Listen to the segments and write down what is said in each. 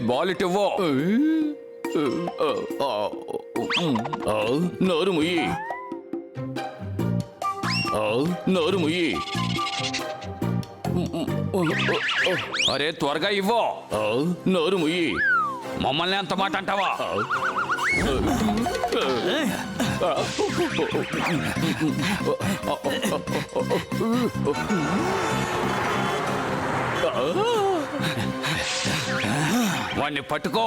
Ball ఇవ్వో. నోరు ముయ్యి, నోరు ముయ్యి. అరే త్వరగా ఇవ్వో. నోరు ముయ్యి. మమ్మల్ని అంత మాట అంటావా? వాణ్ణి పట్టుకో.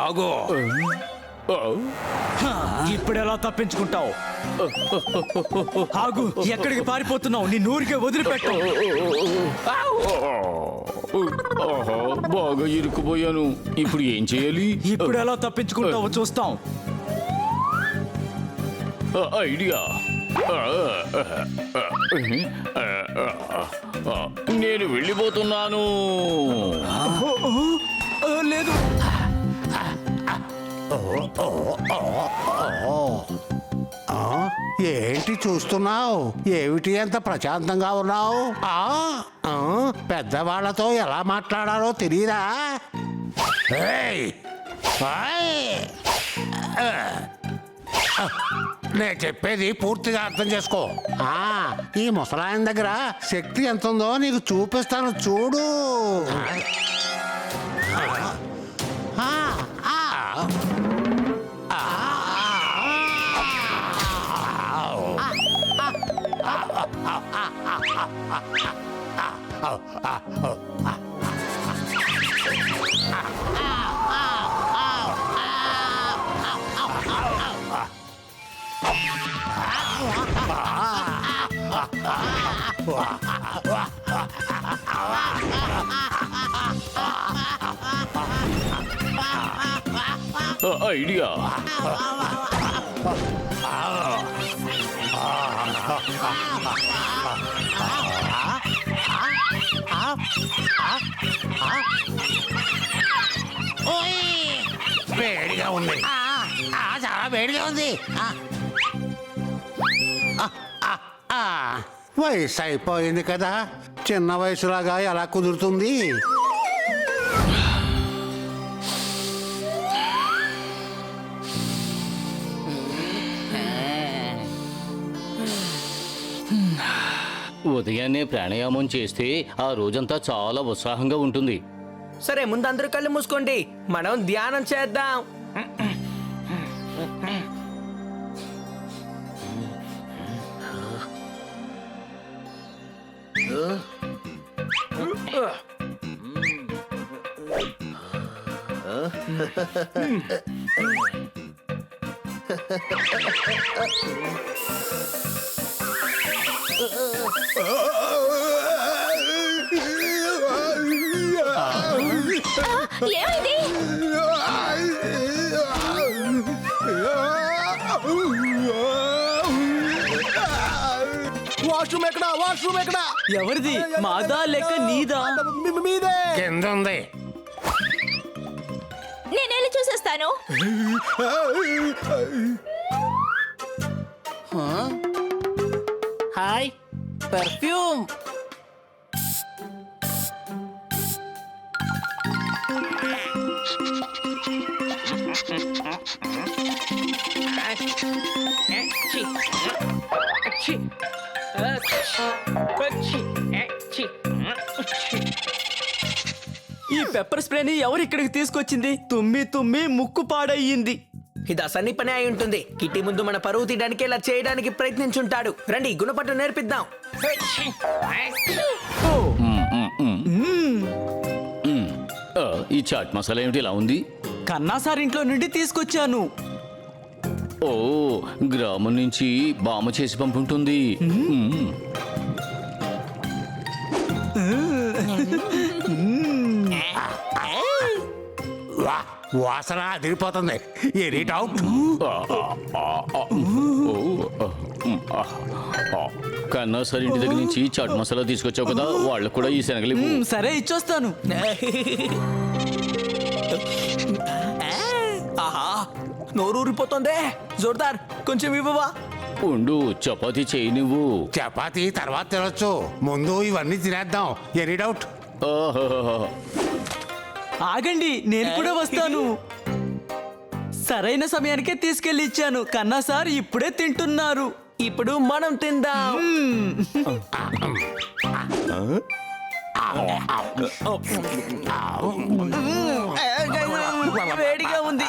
ఆగో. ఇప్పుడెలా తప్పించుకుంటావు? ఆగు, ఎక్కడికి పారిపోతున్నావు? నీ నూరికే వదిలిపెట్టు. బాగా ఇరుక్కుపోయాను. ఇప్పుడు ఏం చేయాలి? ఇప్పుడు ఎలా తప్పించుకుంటావో చూస్తాం. ఐడియా. నేను వెళ్ళిపోతున్నాను. లేదు. ఏంటి చూస్తున్నావు? ఏమిటి అంత ప్రశాంతంగా ఉన్నావు? పెద్దవాళ్లతో ఎలా మాట్లాడాలో తెలియదా? నేను చెప్పేది పూర్తిగా అర్థం చేసుకో. ఈ ముసలాయన దగ్గర శక్తి ఎంత ఉందో నీకు చూపిస్తాను, చూడు. ఐడియా. వేడిగా ఉంది, చాలా వేడిగా ఉంది. వయసు అయిపోయింది కదా, చిన్న వయసులాగా ఎలా కుదురుతుంది? ఉదయాన్నే ప్రాణాయామం చేస్తే ఆ రోజంతా చాలా ఉత్సాహంగా ఉంటుంది. సరే, ముందు అందరూ కళ్ళు మూసుకోండి, మనం ధ్యానం చేద్దాం. ఏమైంది? వాష్రూమ్ ఎక్కడా? వాష్రూమ్ ఎక్కడా? ఎవరిది? మాదా లేక నీదా? మీదే. కింద ఉంది. నేనెళ్ళి చూసేస్తాను. Hi, perfume. ఈ పెప్పర్ స్ప్రేని ఎవరు ఇక్కడికి తీసుకొచ్చింది? తుమ్మి తుమ్మి ముక్కు పాడయ్యింది. ఇది అసన్ని పని అయి ఉంటుంది. కిట్టి ముందు మన పరువు తీయడానికి ఇలా చేయడానికి ప్రయత్నించుంటాడు. రండి, గుణపట్టు నేర్పిద్దాం. ఈ చాట్ మసాలా ఏమిటి ఇలా ఉంది? కన్నా సార్ ఇంట్లో నుండి తీసుకొచ్చాను. ఓ, గ్రామం నుంచి బామ చేసి పంపుంటుంది. వాసన అదిరిపోతుంది. Any doubt? కన్నా సార్ ఇంటి దగ్గర నుంచి చాట్ మసాలా తీసుకొచ్చావు కదా, వాళ్ళకు కూడా ఈ శనగలు ఇవ్వు. సరే ఇచ్చొస్తాను. ఆహా నోరు ఊరిపోతుందే. జోర్దార్ కొంచెం ఇవ్వవా? ఉండు, చపాతీ చేయి నువ్వు. చపాతీ తర్వాత తినొచ్చు, ముందు ఇవన్నీ తినేద్దాం. Any doubt? ఓహో, ఆగండి, నేను కూడా వస్తాను. సరైన సమయానికే తీసుకెళ్లి ఇచ్చాను. కన్నా సార్ ఇప్పుడే తింటున్నారు. ఇప్పుడు మనం తిందాం. వేడిగా ఉంది.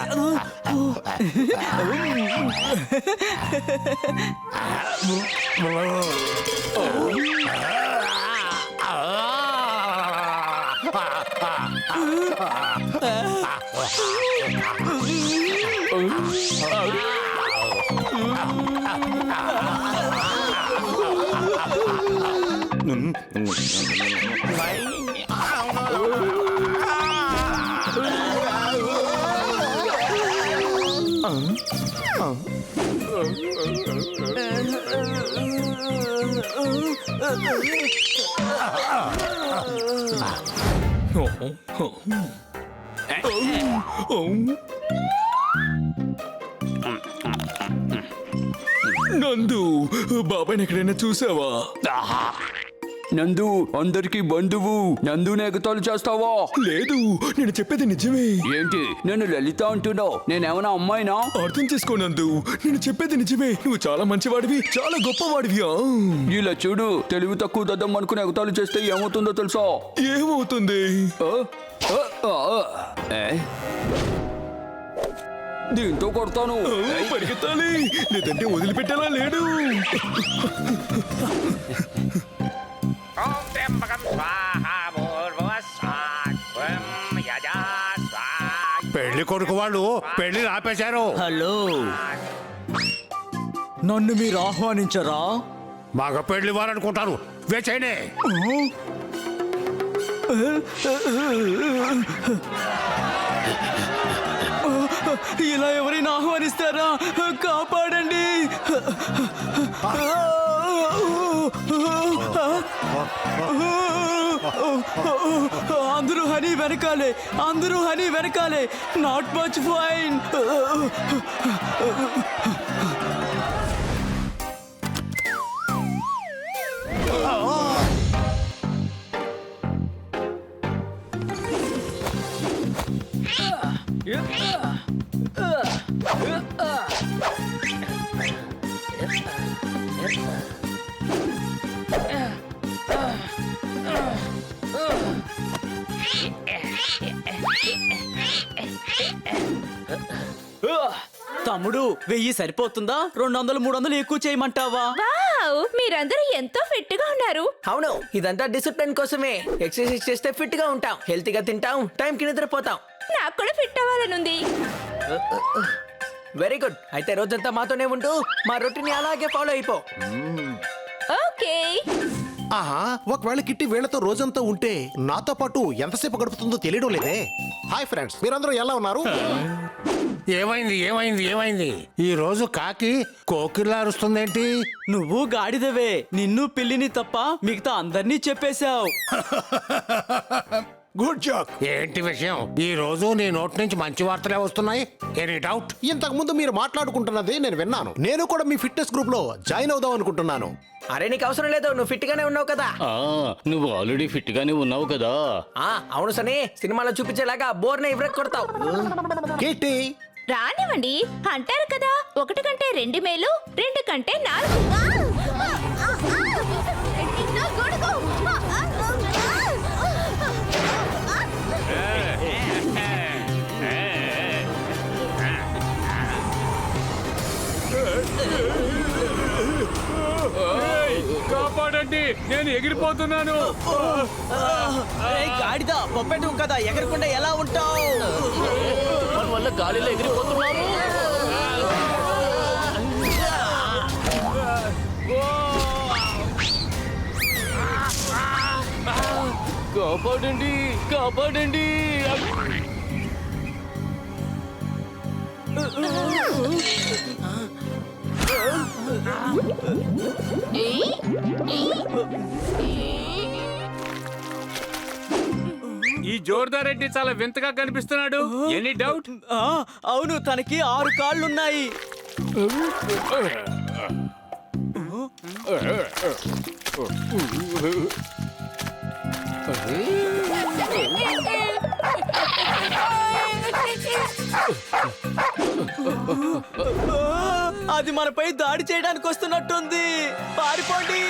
నందు, బాబాయ్ ఎక్కడైనా చూసావా? నందు అందరికి బంధువు. నందు ఎగతాలు చేస్తావా? లేదు, నేను చెప్పేది నిజమే. ఏంటి నేను లలిత అంటున్నావు? నేనేమన్నా అమ్మాయినా? అర్థం చేసుకో నందు, నేను చెప్పేది నిజమే. నువ్వు చాలా మంచివాడివి, చాలా గొప్పవాడివి. ఇలా చూడు, తెలివి తక్కువ దద్దం అనుకుని ఎగతాలు చేస్తే ఏమవుతుందో తెలుసా? ఏమవుతుంది? ఆ? ఆ, ఆ, ఏ? దీంతో కొడతాను. పరిగెత్తాలి, లేదంటే వదిలిపెట్టేలా లేడు. పెళ్లి కొడుకు వాళ్ళు పెళ్లి ఆపేశారు. హలో, నన్ను మీరు ఆహ్వానించరా? మగ పెళ్లి వారనుకుంటారు. వేచేయండి. ఇలా ఎవరైనా ఆహ్వానిస్తారా? కాపాడండి. అందరూ హనీ వెనకాలే, అందరూ హనీ వెనకాలే. Not much fine. తమ్ముడు, 1000 సరిపోతుందా? 200 300 ఎక్కువ చేయమంటావా? వావ్, మీరందరూ ఎంతో ఫిట్ గా ఉన్నారు. అవును, ఇదంతా డిసిప్లిన్ కోసమే. ఎక్సర్సైజ్ చేస్తే ఫిట్ గా ఉంటాం, హెల్తీగా తింటాం, టైం కి నిద్రపోతాం. నాకు కూడా ఫిట్ అవ్వాలనుంది. Very good. అయితే రోజంతా మాతోనే ఉంటూ మా రొటీన్ అలాగే ఫాలో అయిపో. ఓకే. ఆహా, ఒకవేళ కిట్టి వీళ్ళతో రోజంతా ఉంటే నాతో పాటు ఎంతసేపు గడుపుతుందో తెలియడం లేదే. హాయ్ ఫ్రెండ్స్, మీరందరూ ఎలా ఉన్నారు? ఏమైంది ఏమైంది ఏమైంది? ఈ రోజు కాకి కోకిలా అరుస్తుందేంటి? నువ్వు గాడిదవే. నిన్ను పిల్లిని తప్ప మిగతా అందరినీ చెప్పేశావు. Good Jack. ఏంటి విషయం? ఈ రోజు నీ నోటి నుంచి మంచి వార్తలే వస్తున్నాయి. Any doubt? ఇంతకు ముందు మీరు మాట్లాడుకుంటున్నది నేను విన్నాను. నేను కూడా మీ ఫిట్నెస్ గ్రూప్ లో జాయిన్ అవుదాం అనుకుంటున్నాను. అరే నీకు అవసరం లేదు, నువ్వు ఫిట్ గానే ఉన్నావు కదా. ఆ, నువ్వు ఆల్రెడీ ఫిట్ గానే ఉన్నావు కదా. అవును సనీ, సినిమాలో చూపించేలాగా బోర్నే ఇవ్వరకు కొడతావు. కిట్టి, రానివ్వండి, అంటారు కదా, 1 కంటే 2 మేలు, 2 కంటే 4. నా గొడుగు. కాపాడండి, నేను ఎగిరిపోతున్నాను. గాడిద పొప్పెట్టు కదా, ఎగరకుండా ఎలా ఉంటావు? మన వల్ల గాలిలో ఎగిరిపోతున్నాము. కాపాడండి, కాపాడండి. ఈ జోర్దార్ రెడ్డి చాలా వింతగా కనిపిస్తున్నాడు. Any doubt? అవును, తనకి 6 కాళ్ళున్నాయి. అది మనపై దాడి చేయడానికి వస్తున్నట్టుంది. పారిపోండి.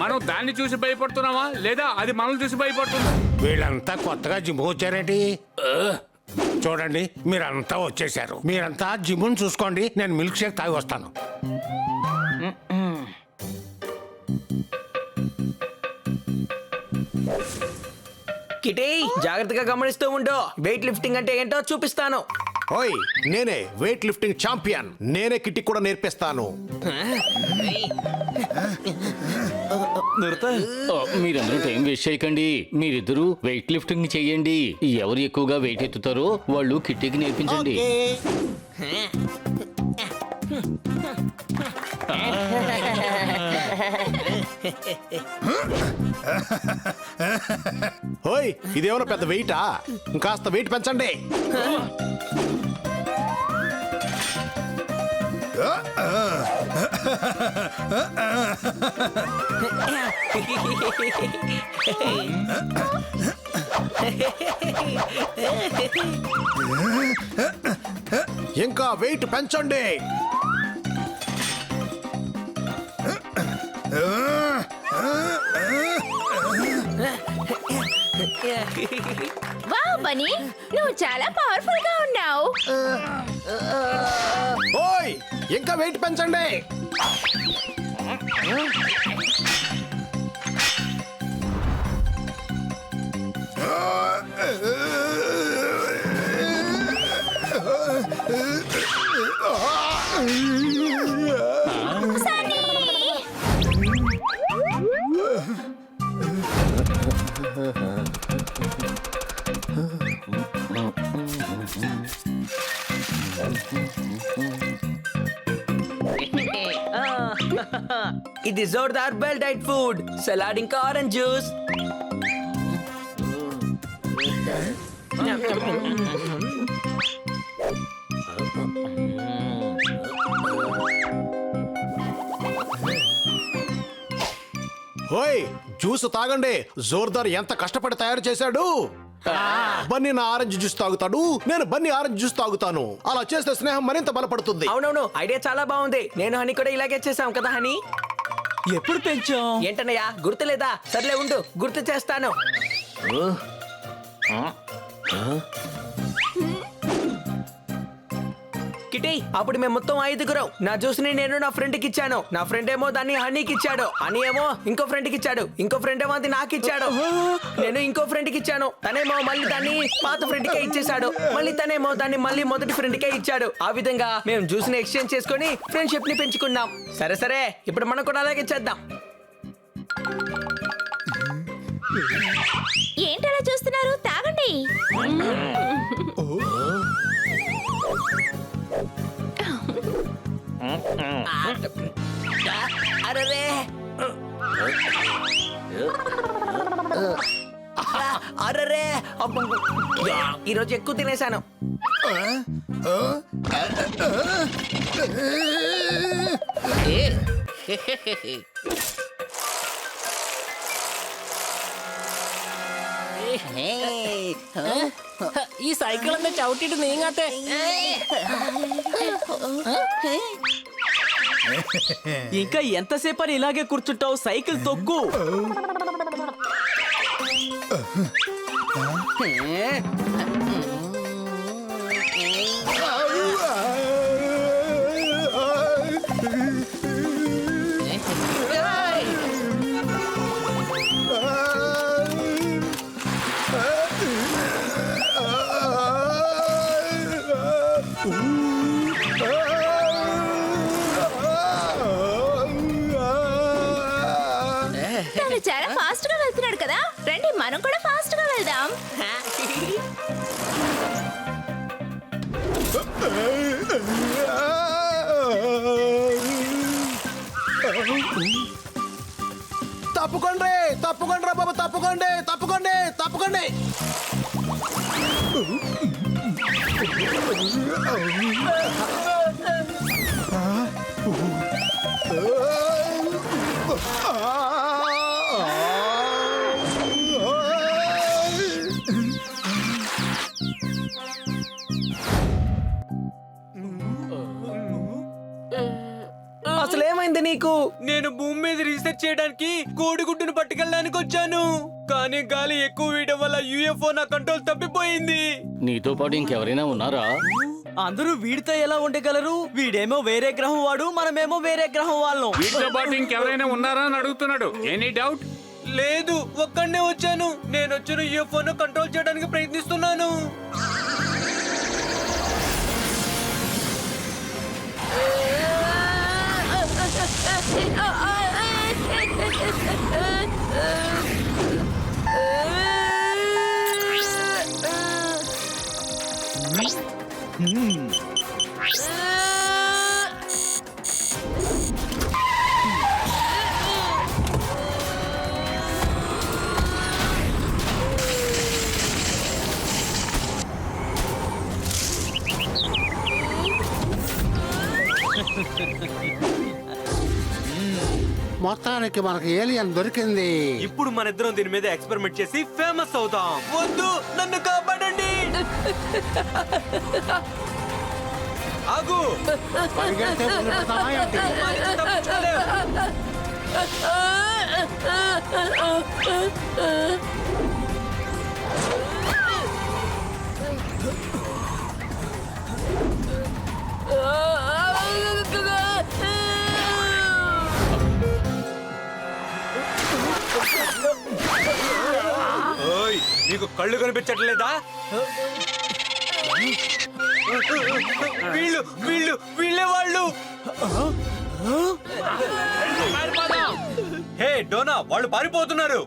మనం దాన్ని చూసి భయపడుతున్నామా లేదా అది మనల్ని చూసి భయపడుతుందా? వీళ్ళంతా కొత్తగా జిమ్ వచ్చారేంటి? చూడండి, మీరంతా వచ్చేసారు. మీరంతా జిమ్ను చూసుకోండి, నేను మిల్క్ షేక్ తాగి వస్తాను. కిటీ జాగ్రత్తగా గమనిస్తూ ఉండు. వెయిట్ లిఫ్టింగ్ అంటే ఏంటో చూపిస్తాను. ఓయ్, నేనే వెయిట్ లిఫ్టింగ్ ఛాంపియన్. నేనే కిట్టి కూడా నేర్పిస్తాను. మీరందరూ టైం వేస్ట్ చేయకండి. మీరిద్దరూ వెయిట్ లిఫ్టింగ్ చెయ్యండి. ఎవరు ఎక్కువగా వెయిట్ ఎత్తుతారో వాళ్ళు కిట్టికి నేర్పించండి. ఓయ్, ఇదేమన్నా పెద్ద వెయిటా? ఇంకాస్త వెయిట్ పెంచండి. ఇంకా వెయిట్ పెంచండి. వావ్ బన్నీ, నువ్వు చాలా పవర్ఫుల్ గా ఉన్నావు. ఓయ్, ఇంకా వెయిట్ పెంచండి. సన్నీ! ఇది Jordar bell diet food, salad ఇంకా ఆరెంజ్ జ్యూస్. ఓయ్, జ్యూస్ తాగండి. జోర్దార్ ఎంత కష్టపడి తయారు చేశాడు. బన్నీ నా ఆరెంజ్ జ్యూస్ తాగుతాడు, నేను బన్నీ ఆరెంజ్ జ్యూస్ తాగుతాను. అలా చేస్తే స్నేహం మరింత బలపడుతుంది. అవునవును, ఐడియా చాలా బాగుంది. నేను హనీ కూడా ఇలాగే చేసాం కదా హనీ? ఎప్పుడు పెంచాం? ఏంటన్నయ్యా, గుర్తులేదా? సర్లే ఉండు, గుర్తు చేస్తాను. కిటీ, అప్పుడు మేము మొత్తం 5గురం. నా జ్యూస్ ని నేను నా ఫ్రెండ్ కి ఇచ్చాను. నా ఫ్రెండ్ ఏమో దాన్ని హనీకి ఇచ్చాడు. హనీ ఏమో ఇంకో ఫ్రెండ్ కి ఇచ్చాడు. ఇంకో ఫ్రెండ్ ఏమో అది నాకు ఇచ్చాడు. నేను ఇంకో ఫ్రెండ్ కి ఇచ్చాను. తనేమో మళ్ళీ దాన్ని పాత ఫ్రెండ్ కే ఇచ్చేసాడు. మళ్ళీ తనేమో దాన్ని మళ్ళీ మొదటి ఫ్రెండ్ కే ఇచ్చాడు. ఆ విధంగా మేము జ్యూస్ ని ఎక్స్చేంజ్ చేసుకుని ఫ్రెండ్షిప్ ని పెంచుకున్నాం. సరే సరే, ఇప్పుడు మనం కూడా అలాగే చేద్దాం. ఏంటలా చూస్తున్నారు? తాగండి. అరే, అరే, ఈరోజు ఎక్కువ తినేశాను. ഈ സൈക്കിൾ എന്താ ചവിട്ടിട്ട് നീങ്ങാത്തെ? ఇంకా ఎంతసేపు అని ఇలాగే కూర్చుంటావు? సైకిల్ తొక్కు. మనం కూడా ఫాస్ట్ గా వెళ్దాం. తప్పుకోండి తప్పుకోండి రా బాబు, తప్పుకోండి తప్పుకోండి తప్పుకోండి. అసలు ఏమైంది నీకు? నేను భూమి మీద రీసెర్చ్ చేయడానికి కోడిగుడ్డును పట్టుకెళ్ళడానికి వచ్చాను, కానీ గాలి ఎక్కువ వేయడం వల్ల యుఎఫ్ఓ నా కంట్రోల్ తప్పిపోయింది. నీతో పాటు ఇంకెవరైనా ఉన్నారా? అందరూ వీడితో ఎలా ఉండగలరు? వీడేమో వేరే గ్రహం వాడు, మనమేమో వేరే గ్రహం వాళ్ళం. వీటితో పాటు ఇంకెవరైనా ఉన్నారా అని అడుగుతున్నాడు. Any doubt? లేదు, ఒక్కడనే వచ్చాను. నేను వచ్చిన యుఎఫ్ఓను కంట్రోల్ చేయడానికి ప్రయత్నిస్తున్నాను. మొత్తానికి మనకి ఏలియన్ దొరికింది. ఇప్పుడు మన ఇద్దరం దీని మీద ఎక్స్పెరిమెంట్ చేసి ఫేమస్ అవుతాం. వద్దు, నన్ను కాపాడండి. ఆగు. పరిగెడితే వదిలిపెడతావా ఏంటి? మనం తప్పించుకోలేం. ఓయ్, నీకు కళ్ళు కనిపించట్లేదా? వీళ్ళు వీళ్ళు వీళ్ళే వాళ్ళు. హే డోనా, వాళ్ళు పారిపోతున్నారు.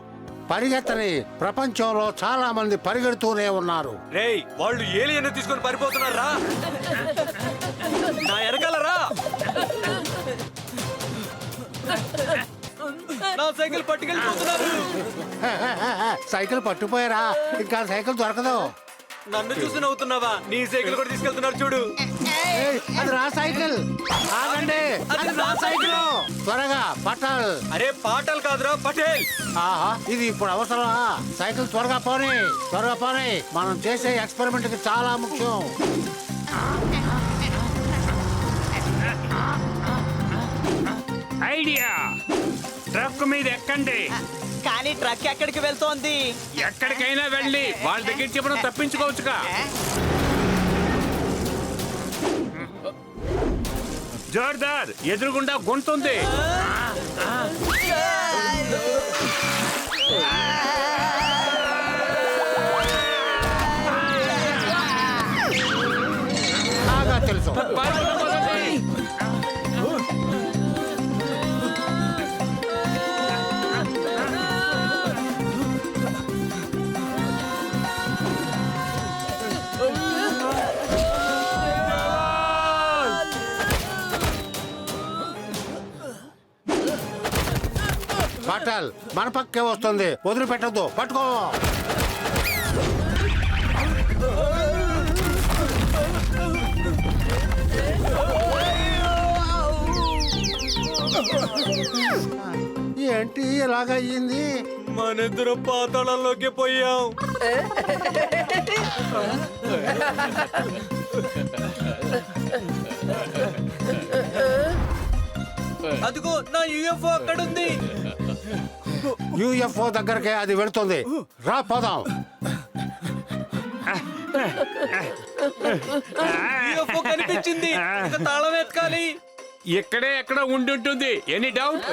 పరిగెత్తని ప్రపంచంలో చాలా మంది పరిగెడుతూనే ఉన్నారు. రేయ్, వాళ్ళు ఏలియన్ తీసుకొని పారిపోతున్నారా? నా వెనకాలరా. నా సైకిల్ పట్టుకెళ్ళిపోతున్నారు. సైకిల్ పట్టుపోయారా? ఇంకా సైకిల్ దొరకదు. నన్ను చూసి నవ్వుతున్నావా? నీ సైకిల్ కూడా తీసుకెళ్తున్నారు చూడు. ఏయ్, అది నా సైకిల్. ఆగండి, అది నా సైకిల్. త్వరగా పట్టాల్. అరే పాటలు కాదురా, పటేల్. ఆహా, ఇది ఇప్పుడు అవసరమా? సైకిల్ త్వరగా పోనీ, త్వరగా పోనీ. మనం చేసే ఎక్స్పెరిమెంట్ కి చాలా ముఖ్యం. ఐడియా! ట్రక్ మీద ఎక్కండి. కానీ ట్రక్ ఎక్కడికి వెళ్తోంది? ఎక్కడికైనా వెళ్ళి వాళ్ళ దగ్గర చెప్పడం తప్పించుకోవచ్చుగా. జోర్దార్, ఎదురుగుండా గొంతుంది. బాగా తెలుసు. పట్టాల్ మన పక్కే వస్తుంది, వదిలిపెట్టద్దు. పట్టుకో. ఏంటి ఇలాగయ్యింది? మనిద్దరం పాతాళంలోకి పోయాం. అదిగో నా యుఎఫ్ఓ అక్కడుంది. యుఎఫ్ఓ దగ్గరకే అది వెళుతుంది. రా పోదాం. యుఎఫ్ఓ కనిపించింది. ఇక తాళం ఎత్కాలి. ఇక్కడే ఎక్కడ ఉండి ఉంటుంది. Any doubt?